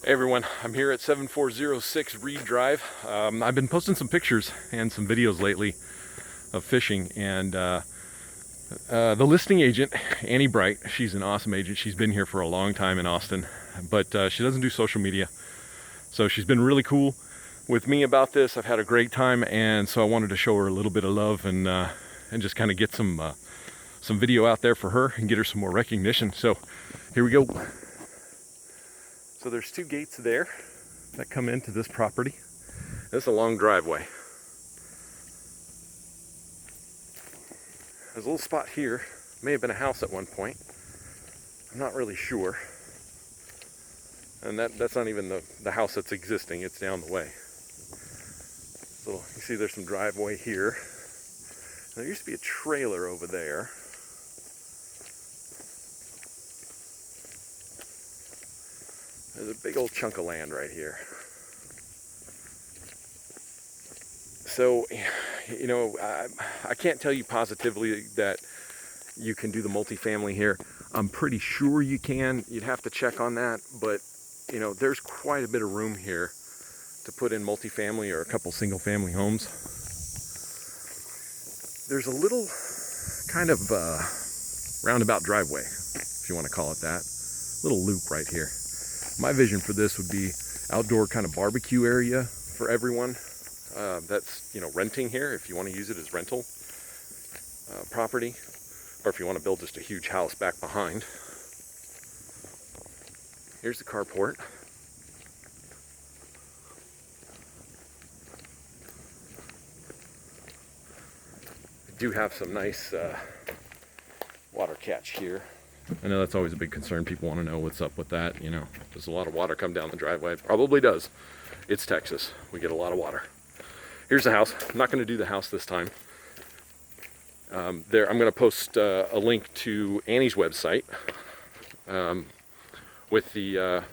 Hey everyone, I'm here at 7406 Reed Drive. I've been posting some pictures and some videos lately of fishing, and the listing agent, Annie Bright, she's an awesome agent. She's been here for a long time in Austin, but she doesn't do social media. So she's been really cool with me about this. I've had a great time, and so I wanted to show her a little bit of love and just kind of get some video out there for her and get her some more recognition. So here we go. So there's two gates there that come into this property. This is a long driveway. There's a little spot here. May have been a house at one point. I'm not really sure. And that's not even the house that's existing. It's down the way. So you see there's some driveway here. There used to be a trailer over there. There's a big old chunk of land right here. So, you know, I can't tell you positively that you can do the multifamily here. I'm pretty sure you can. You'd have to check on that, but you know, there's quite a bit of room here to put in multifamily or a couple single family homes. There's a little kind of roundabout driveway, if you want to call it that. Little loop right here. My vision for this would be outdoor kind of barbecue area for everyone that's, you know, renting here, if you want to use it as rental property, or if you want to build just a huge house back behind. Here's the carport. I do have some nice water catch here. I know that's always a big concern. People want to know what's up with that. You know, does a lot of water come down the driveway? Probably does. It's Texas. We get a lot of water. Here's the house. I'm not going to do the house this time. I'm going to post a link to Annie's website with the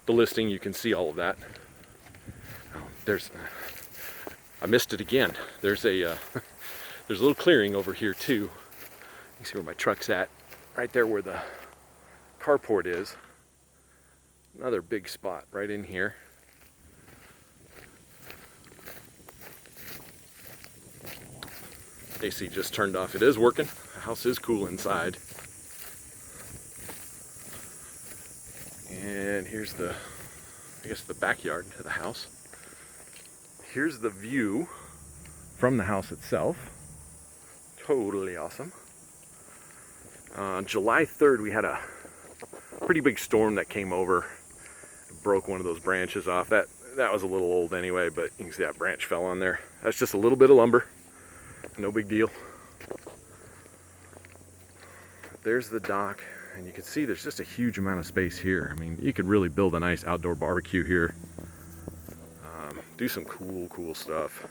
listing. You can see all of that. I missed it again. There's a little clearing over here too. You can see where my truck's at. Right there where the carport is. Another big spot right in here. AC just turned off. It is working. The house is cool inside. And here's I guess the backyard to the house. Here's the view from the house itself. Totally awesome. On July 3rd, we had a pretty big storm that came over. It broke one of those branches off. That was a little old anyway, but you can see that branch fell on there. That's just a little bit of lumber. No big deal. There's the dock, and you can see there's just a huge amount of space here. I mean, you could really build a nice outdoor barbecue here. Do some cool stuff.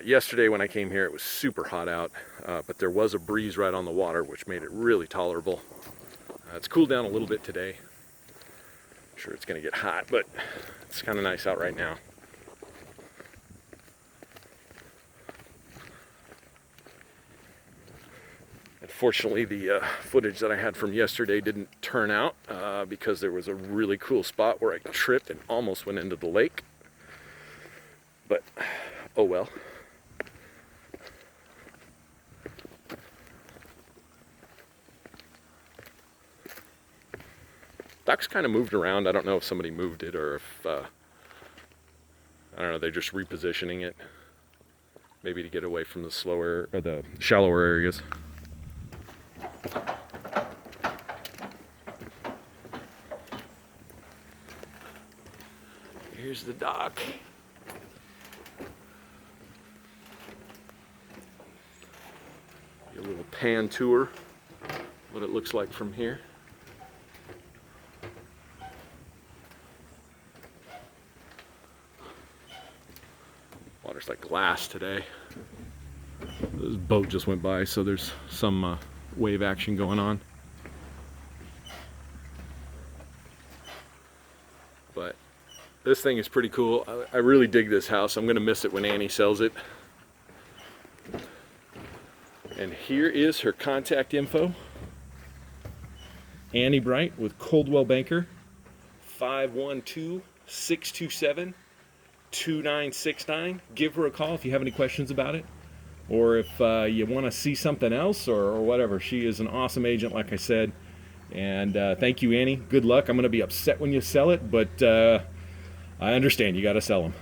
Yesterday when I came here, it was super hot out, but there was a breeze right on the water, which made it really tolerable. It's cooled down a little bit today. I'm sure it's going to get hot, but it's kind of nice out right now. Unfortunately, the footage that I had from yesterday didn't turn out because there was a really cool spot where I tripped and almost went into the lake. But, oh well. Dock's kind of moved around. I don't know if somebody moved it or if, I don't know, they're just repositioning it. Maybe to get away from the slower, or the shallower areas. Here's the dock. A little pan tour, what it looks like from here. Water's like glass today. This boat just went by, so there's some wave action going on. But this thing is pretty cool. I really dig this house. I'm gonna miss it when Annie sells it. And here is her contact info. Annie Bright with Coldwell Banker, 512-627-2969. Give her a call if you have any questions about it, or if you want to see something else, or whatever. She is an awesome agent, like I said. And thank you, Annie. Good luck. I'm going to be upset when you sell it, but I understand. You got to sell them.